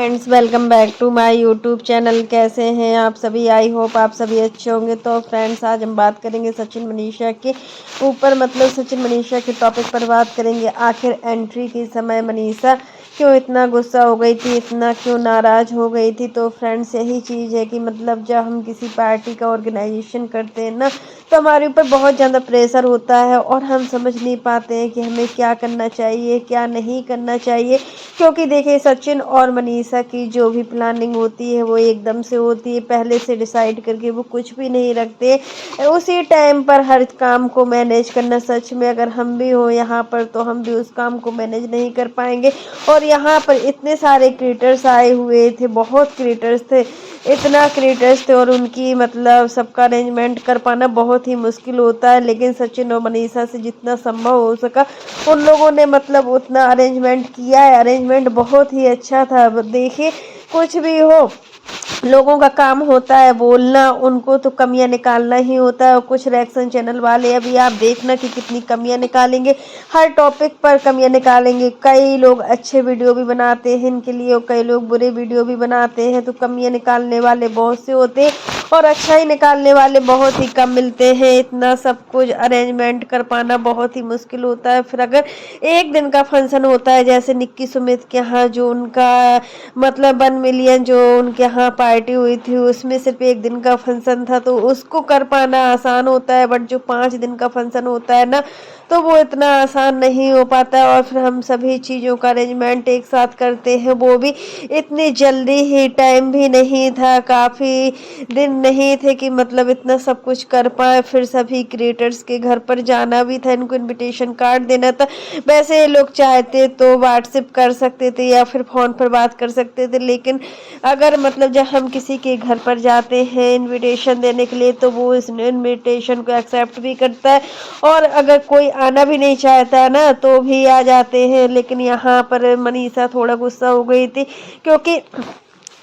Friends, welcome back to my YouTube channel. कैसे हैं आप सभी? आई होप आप सभी अच्छे होंगे। तो फ्रेंड्स, आज हम बात करेंगे सचिन मनीषा के ऊपर, मतलब सचिन मनीषा के टॉपिक पर बात करेंगे। आखिर एंट्री के समय मनीषा क्यों इतना गुस्सा हो गई थी, इतना क्यों नाराज़ हो गई थी। तो फ्रेंड्स, यही चीज़ है कि मतलब जब हम किसी पार्टी का ऑर्गेनाइजेशन करते हैं ना, तो हमारे ऊपर बहुत ज़्यादा प्रेशर होता है और हम समझ नहीं पाते हैं कि हमें क्या करना चाहिए, क्या नहीं करना चाहिए। क्योंकि देखिए, सचिन और मनीषा की जो भी प्लानिंग होती है वो एकदम से होती है, पहले से डिसाइड करके वो कुछ भी नहीं रखते। उसी टाइम पर हर काम को मैनेज करना, सच में अगर हम भी हो यहाँ पर तो हम भी उस काम को मैनेज नहीं कर पाएंगे। और यहाँ पर इतने सारे क्रिएटर्स आए हुए थे, बहुत क्रिएटर्स थे, इतना क्रिएटर्स थे और उनकी मतलब सबका अरेंजमेंट कर पाना बहुत ही मुश्किल होता है। लेकिन सचिन और मनीषा से जितना संभव हो सका उन लोगों ने मतलब उतना अरेंजमेंट किया है। अरेंजमेंट बहुत ही अच्छा था। देखिए, कुछ भी हो, लोगों का काम होता है बोलना, उनको तो कमियां निकालना ही होता है। और कुछ रिएक्शन चैनल वाले अभी आप देखना कि कितनी कमियां निकालेंगे, हर टॉपिक पर कमियां निकालेंगे। कई लोग अच्छे वीडियो भी बनाते हैं इनके लिए और कई लोग बुरे वीडियो भी बनाते हैं। तो कमियां निकालने वाले बहुत से होते हैं और अच्छा ही निकालने वाले बहुत ही कम मिलते हैं। इतना सब कुछ अरेंजमेंट कर पाना बहुत ही मुश्किल होता है। फिर अगर एक दिन का फंक्शन होता है, जैसे निक्की सुमित के यहाँ जो उनका मतलब 1 मिलियन जो उनके यहाँ पार्टी हुई थी, उसमें सिर्फ एक दिन का फंक्शन था, तो उसको कर पाना आसान होता है। बट जो 5 दिन का फंक्शन होता है ना, तो वो इतना आसान नहीं हो पाता है। और फिर हम सभी चीज़ों का अरेंजमेंट एक साथ करते हैं, वो भी इतनी जल्दी ही, टाइम भी नहीं था, काफ़ी दिन नहीं थे कि मतलब इतना सब कुछ कर पाए। फिर सभी क्रिएटर्स के घर पर जाना भी था, इनको इनविटेशन कार्ड देना था। वैसे ये लोग चाहते तो व्हाट्सएप कर सकते थे या फिर फ़ोन पर बात कर सकते थे, लेकिन अगर मतलब जब हम किसी के घर पर जाते हैं इनविटेशन देने के लिए, तो वो इस इनविटेशन को एक्सेप्ट भी करता है। और अगर कोई आना भी नहीं चाहता है ना, तो भी आ जाते हैं। लेकिन यहाँ पर मनीषा थोड़ा गुस्सा हो गई थी, क्योंकि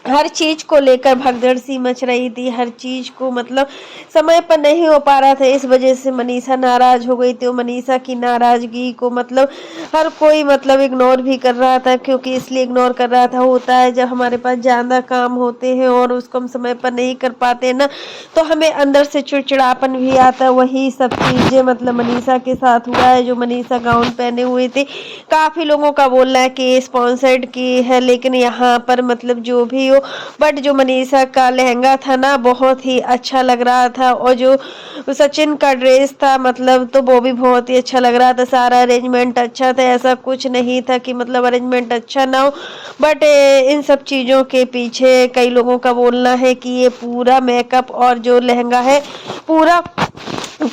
हर चीज़ को लेकर भगदड़ सी मच रही थी। हर चीज़ को मतलब समय पर नहीं हो पा रहा था, इस वजह से मनीषा नाराज़ हो गई थी। और मनीषा की नाराज़गी को मतलब हर कोई मतलब इग्नोर भी कर रहा था। क्योंकि इसलिए इग्नोर कर रहा था, होता है जब हमारे पास ज़्यादा काम होते हैं और उसको हम समय पर नहीं कर पाते ना, तो हमें अंदर से चिड़चिड़ापन भी आता है। वही सब चीज़ें मतलब मनीषा के साथ हुआ है। जो मनीषा गाउन पहने हुए थे, काफ़ी लोगों का बोलना है कि स्पॉन्सर्ड की है, लेकिन यहाँ पर मतलब जो भी हो, बट जो मनीषा का लहंगा था ना, बहुत ही अच्छा लग रहा था। और जो सचिन का ड्रेस था मतलब, तो वो भी बहुत ही अच्छा लग रहा था। सारा अरेंजमेंट अच्छा था, ऐसा कुछ नहीं था कि मतलब अरेंजमेंट अच्छा ना हो। बट इन सब चीज़ों के पीछे कई लोगों का बोलना है कि ये पूरा मेकअप और जो लहंगा है पूरा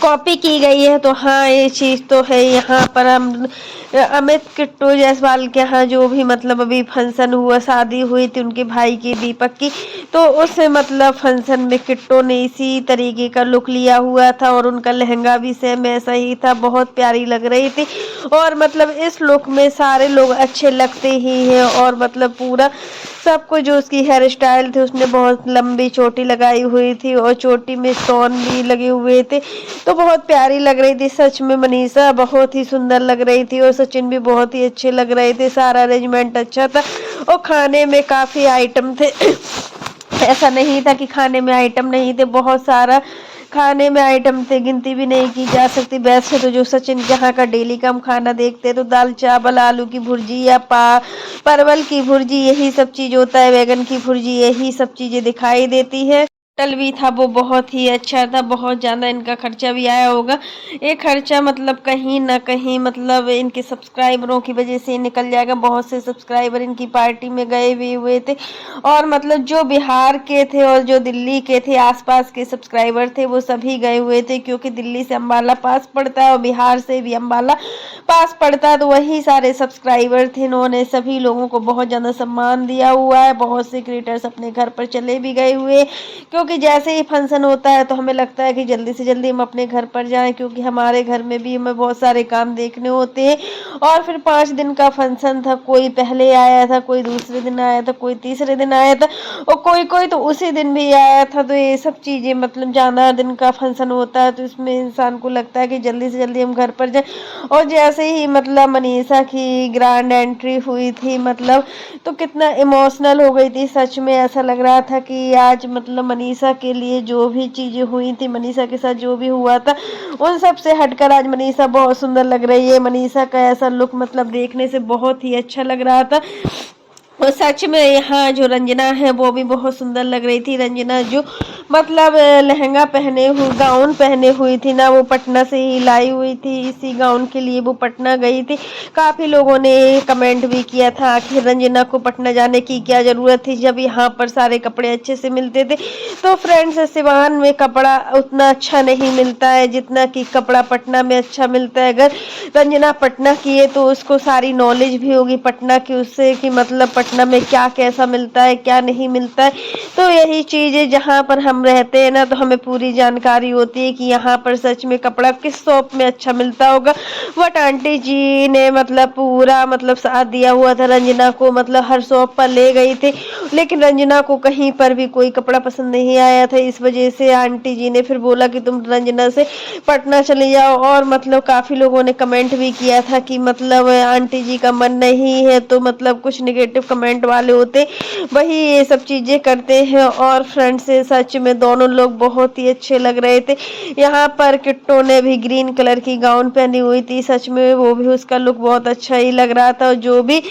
कॉपी की गई है। तो हाँ, ये चीज़ तो है। यहाँ पर हम अमित किट्टू जायसवाल के यहाँ जो भी मतलब अभी फंक्शन हुआ, शादी हुई थी उनके भाई की, दीपक की, तो उस मतलब फंक्शन में किट्टू ने इसी तरीके का लुक लिया हुआ था और उनका लहंगा भी सेम ऐसा ही था, बहुत प्यारी लग रही थी। और मतलब इस लुक में सारे लोग अच्छे लगते ही हैं। और मतलब पूरा सबको जो उसकी हेयर स्टाइल थी, उसने बहुत लंबी चोटी लगाई हुई थी और चोटी में स्टोन भी लगे हुए थे, तो बहुत प्यारी लग रही थी। सच में मनीषा बहुत ही सुंदर लग रही थी और सचिन भी बहुत ही अच्छे लग रहे थे। सारा अरेंजमेंट अच्छा था और खाने में काफ़ी आइटम थे। ऐसा नहीं था कि खाने में आइटम नहीं थे, बहुत सारा खाने में आइटम थे, गिनती भी नहीं की जा सकती। वैसे तो जो सचिन के यहाँ का डेली का हम खाना देखते हैं, तो दाल चावल, आलू की भुर्जी या परवल की भुर्जी, यही सब चीज़ होता है, बैगन की भुर्जी, यही सब चीज़ें दिखाई देती है। होटल भी था वो बहुत ही अच्छा था, बहुत ज़्यादा इनका खर्चा भी आया होगा। ये खर्चा मतलब कहीं ना कहीं मतलब इनके सब्सक्राइबरों की वजह से निकल जाएगा। बहुत से सब्सक्राइबर इनकी पार्टी में गए भी हुए थे और मतलब जो बिहार के थे और जो दिल्ली के थे, आसपास के सब्सक्राइबर थे, वो सभी गए हुए थे। क्योंकि दिल्ली से अम्बाला पास पड़ता है और बिहार से भी अम्बाला पास पड़ता है, तो वही सारे सब्सक्राइबर थे। इन्होंने सभी लोगों को बहुत ज़्यादा सम्मान दिया हुआ है। बहुत से क्रिएटर्स अपने घर पर चले भी गए हुए, क्योंकि क्योंकि जैसे ही फंक्शन होता है तो हमें लगता है कि जल्दी से जल्दी हम अपने घर पर जाएं, क्योंकि हमारे घर में भी हमें बहुत सारे काम देखने होते हैं। और फिर 5 दिन का फंक्शन था, कोई पहले आया था, कोई दूसरे दिन आया था, कोई तीसरे दिन आया था और कोई कोई तो उसी दिन भी आया था। तो ये सब चीज़ें मतलब ज़्यादा दिन का फंक्शन होता है तो इसमें इंसान को लगता है कि जल्दी से जल्दी हम घर पर जाएं। और जैसे ही मतलब मनीषा की ग्रैंड एंट्री हुई थी मतलब, तो कितना इमोशनल हो गई थी। सच में ऐसा लग रहा था कि आज मतलब मनीषा के लिए जो भी चीज़ें हुई थी, मनीषा के साथ जो भी हुआ था, उन सब से हटकर आज मनीषा बहुत सुंदर लग रही है। मनीषा का ऐसा लुक मतलब देखने से बहुत ही अच्छा लग रहा था। और सच में यहाँ जो रंजना है वो भी बहुत सुंदर लग रही थी। रंजना जो मतलब लहंगा पहने हुए, गाउन पहने हुई थी ना, वो पटना से ही लाई हुई थी। इसी गाउन के लिए वो पटना गई थी। काफ़ी लोगों ने कमेंट भी किया था, आखिर रंजना को पटना जाने की क्या ज़रूरत थी जब यहाँ पर सारे कपड़े अच्छे से मिलते थे। तो फ्रेंड्स, सिवान में कपड़ा उतना अच्छा नहीं मिलता है जितना कि कपड़ा पटना में अच्छा मिलता है। अगर रंजना पटना की है तो उसको सारी नॉलेज भी होगी पटना की, उससे कि मतलब पटना में क्या कैसा मिलता है, क्या नहीं मिलता है। तो यही चीज़ें जहाँ पर हम रहते हैं ना, तो हमें पूरी जानकारी होती है कि यहाँ पर सच में कपड़ा किस शॉप में अच्छा मिलता होगा। बट आंटी जी ने मतलब पूरा मतलब साथ दिया हुआ था रंजना को, मतलब हर शॉप पर ले गई थी, लेकिन रंजना को कहीं पर भी कोई कपड़ा पसंद नहीं आया था। इस वजह से आंटी जी ने फिर बोला कि तुम रंजना से पटना चले जाओ। और मतलब काफ़ी लोगों ने कमेंट भी किया था कि मतलब आंटी जी का मन नहीं है, तो मतलब कुछ नेगेटिव कमेंट वाले होते वही ये सब चीज़ें करते हैं। और फ्रेंड्स से सच में दोनों लोग बहुत ही अच्छे लग रहे थे। यहाँ पर किट्टो ने भी ग्रीन कलर की गाउन पहनी हुई थी, सच में वो भी उसका लुक बहुत अच्छा ही लग रहा था। और जो भी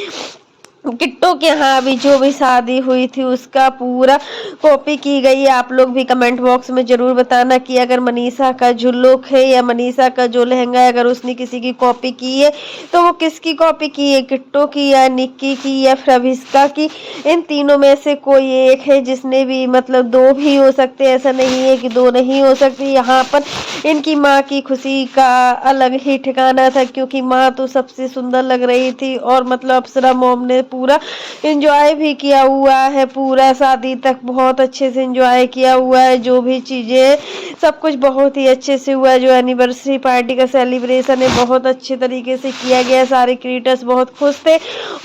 किट्टो के यहाँ अभी जो भी शादी हुई थी उसका पूरा कॉपी की गई है। आप लोग भी कमेंट बॉक्स में ज़रूर बताना कि अगर मनीषा का जो लुक है या मनीषा का जो लहंगा है, अगर उसने किसी की कॉपी की है तो वो किसकी कॉपी की है, किट्टो की या निक्की की या फ्रविस्का की। इन तीनों में से कोई एक है जिसने भी, मतलब दो भी हो सकते, ऐसा नहीं है कि दो नहीं हो सकती। यहाँ पर इनकी माँ की खुशी का अलग ही ठिकाना था, क्योंकि माँ तो सबसे सुंदर लग रही थी। और मतलब अप्सरा मोम ने पूरा एंजॉय भी किया हुआ है, पूरा शादी तक बहुत अच्छे से एंजॉय किया हुआ है। जो भी चीज़ें सब कुछ बहुत ही अच्छे से हुआ है। जो एनिवर्सरी पार्टी का सेलिब्रेशन है बहुत अच्छे तरीके से किया गया, सारे क्रिएटर्स बहुत खुश थे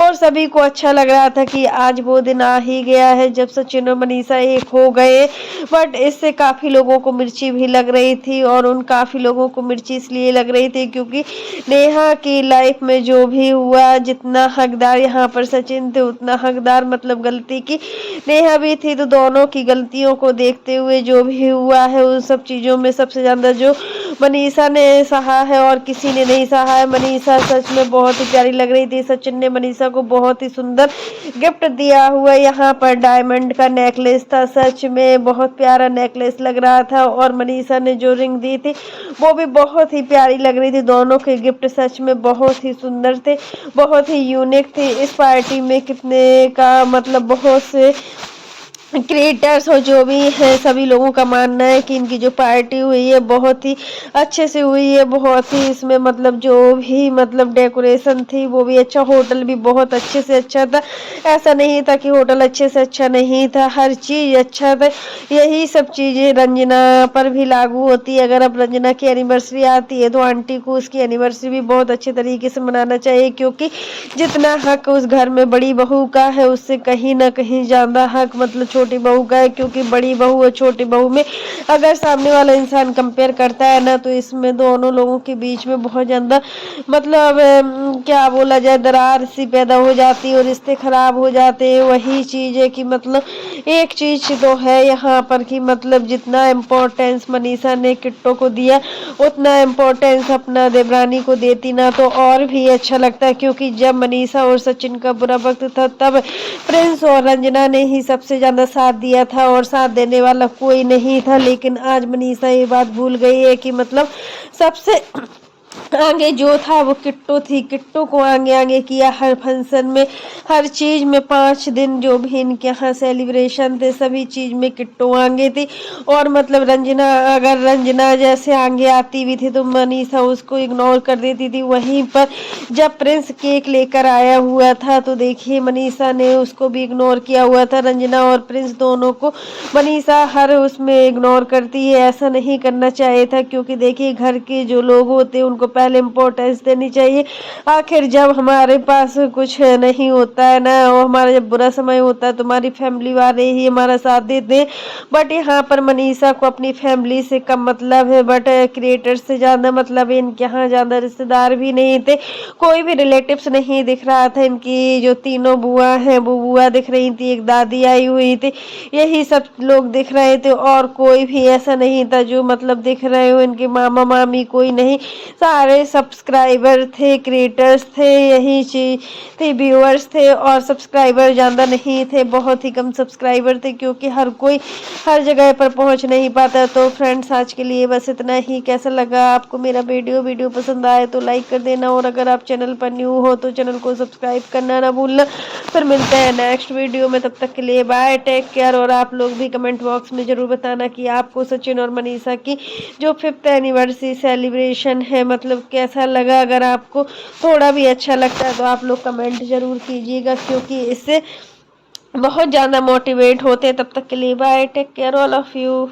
और सभी को अच्छा लग रहा था कि आज वो दिन आ ही गया है जब सचिन और मनीषा एक हो गए। बट इससे काफ़ी लोगों को मिर्ची भी लग रही थी, और उन काफ़ी लोगों को मिर्ची इसलिए लग रही थी क्योंकि नेहा की लाइफ में जो भी हुआ, जितना हकदार यहाँ पर सचिन थे उतना हकदार मतलब गलती की नेहा भी थी। तो दोनों की गलतियों को देखते हुए जो भी हुआ है उन सब चीज़ों में सबसे ज़्यादा जो मनीषा ने सहा है और किसी ने नहीं सहा है। मनीषा सच में बहुत ही प्यारी लग रही थी। सचिन ने मनीषा को बहुत ही सुंदर गिफ्ट दिया हुआ यहाँ पर डायमंड का नेकलेस था, सच में बहुत प्यारा नेकलेस लग रहा था। और मनीषा ने जो रिंग दी थी वो भी बहुत ही प्यारी लग रही थी। दोनों के गिफ्ट सच में बहुत ही सुंदर थे, बहुत ही यूनिक थे। इस पार्टी में कितने का मतलब बहुत से क्रिएटर्स और जो भी है सभी लोगों का मानना है कि इनकी जो पार्टी हुई है बहुत ही अच्छे से हुई है। बहुत ही इसमें मतलब जो भी मतलब डेकोरेशन थी वो भी अच्छा, होटल भी बहुत अच्छे से अच्छा था। ऐसा नहीं था कि होटल अच्छे से अच्छा नहीं था, हर चीज़ अच्छा था। यही सब चीज़ें रंजना पर भी लागू होती है। अगर अब रंजना की एनिवर्सरी आती है तो आंटी को उसकी एनिवर्सरी भी बहुत अच्छे तरीके से मनाना चाहिए, क्योंकि जितना हक उस घर में बड़ी बहू का है उससे कहीं ना कहीं ज़्यादा हक मतलब छोटी बहू का है। क्योंकि बड़ी बहू और छोटी बहू में अगर सामने वाला इंसान कंपेयर करता है ना, तो इसमें दोनों लोगों के बीच में बहुत ज़्यादा मतलब क्या बोला जाए, दरार सी पैदा हो जाती है और रिश्ते खराब हो जाते हैं। वही चीज़ है कि मतलब एक चीज़ तो है यहाँ पर कि मतलब जितना इम्पोर्टेंस मनीषा ने किट्टो को दिया उतना इम्पोर्टेंस अपना देवरानी को देती ना तो और भी अच्छा लगता है। क्योंकि जब मनीषा और सचिन का बुरा वक्त था तब प्रिंस और रंजना ने ही सबसे ज़्यादा साथ दिया था और साथ देने वाला कोई नहीं था। लेकिन आज मनीषा ये बात भूल गई है कि मतलब सबसे आगे जो था वो किट्टू थी, किट्टू को आगे आगे किया हर फंक्शन में, हर चीज में। 5 दिन जो भी इनके यहाँ सेलिब्रेशन थे सभी चीज में किट्टू आगे थी। और मतलब रंजना, अगर रंजना जैसे आगे आती भी थी तो मनीषा उसको इग्नोर कर देती थी। वहीं पर जब प्रिंस केक लेकर आया हुआ था तो देखिए मनीषा ने उसको भी इग्नोर किया हुआ था। रंजना और प्रिंस दोनों को मनीषा हर उसमें इग्नोर करती है, ऐसा नहीं करना चाहिए था, क्योंकि देखिए घर के जो लोग होते हैं उनको पहले इम्पोर्टेंस देनी चाहिए। आखिर जब हमारे पास कुछ नहीं होता है ना, और हमारा जब बुरा समय होता है तो हमारी फैमिली वाले ही हमारा साथ देते हैं। बट यहाँ पर मनीषा को अपनी फैमिली से कम मतलब है, बट क्रिएटर से ज़्यादा मतलब है। इनके यहाँ ज़्यादा रिश्तेदार भी नहीं थे, कोई भी रिलेटिव्स नहीं दिख रहा था। इनकी जो तीनों बुआ हैं वो बुआ दिख रही थी, एक दादी आई हुई थी, यही सब लोग दिख रहे थे। और कोई भी ऐसा नहीं था जो मतलब दिख रहे हो, इनके मामा मामी कोई नहीं, सारे सब्सक्राइबर थे, क्रिएटर्स थे, यही चीज थे, व्यूअर्स थे। और सब्सक्राइबर ज़्यादा नहीं थे, बहुत ही कम सब्सक्राइबर थे, क्योंकि हर कोई हर जगह पर पहुंच नहीं पाता। तो फ्रेंड्स आज के लिए बस इतना ही। कैसा लगा आपको मेरा वीडियो पसंद आए तो लाइक कर देना, और अगर आप चैनल पर न्यू हो तो चैनल को सब्सक्राइब करना ना भूलना। फिर मिलते हैं नेक्स्ट वीडियो में, तब तक के लिए बाय, टेक केयर। और आप लोग भी कमेंट बॉक्स में जरूर बताना कि आपको सचिन और मनीषा की जो 5th एनिवर्सरी सेलिब्रेशन है मतलब कैसा लगा। अगर आपको थोड़ा भी अच्छा लगता है तो आप लोग कमेंट जरूर कीजिएगा, क्योंकि इससे बहुत ज़्यादा मोटिवेट होते हैं। तब तक के लिए bye, take care all of you.